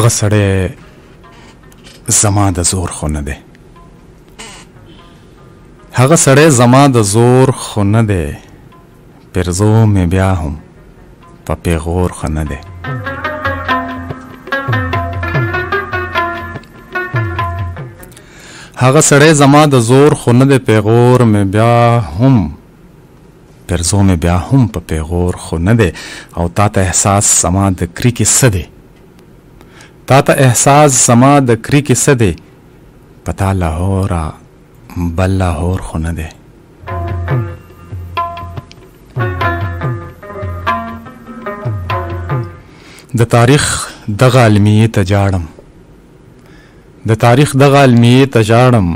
هغه سړی زما د زور خو نه دی، هغه سړی زما د زور خو نه دی، پرزو مې بیا هم په پیغور خو نه دی. هغه سړی زما د زور خو نه دی، پیغور مې بیا هم پرزو مې بیا هم په پیغور خو نه دی. او تا ته احساس زما د کریکې څه دی، تا ته احساس زما د کریکې څه دی، په تا لاهوره بل لاهور خو نه دی. د تاریخ دغه المیې ته جاړم، د تاریخ دغه المیې ته جاړم،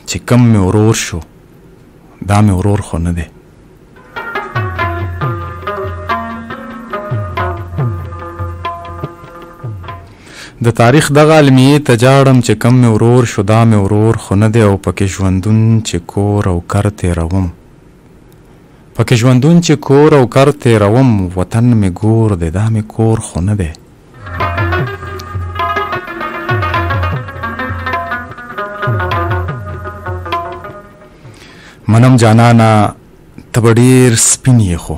چې کم مې ورور شو دا مې ورور خو نه دی. د تاریخ دغه المیې ته جاړم، چې کم مې ورور شو دا مې ورور خو نه دی. او پکې ژوندون چې کور او کر تېروم، پکې ژوندون چې کور او کر تېروم، وطن مې ګور دی دا مې کور خو نه دی. منم جانانا ته به ډېر سپین یې خو،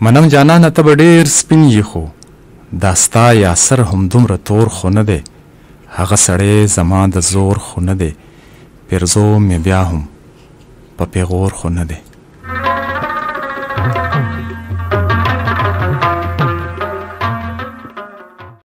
منم جانانا ته به ډېر سپین یې خو، دا ستا یاسر همدومره تور خو نه دی. هغه سړی زما د زور خو نه دی، پرزو مې بیا هم په پیغور خو نه دی.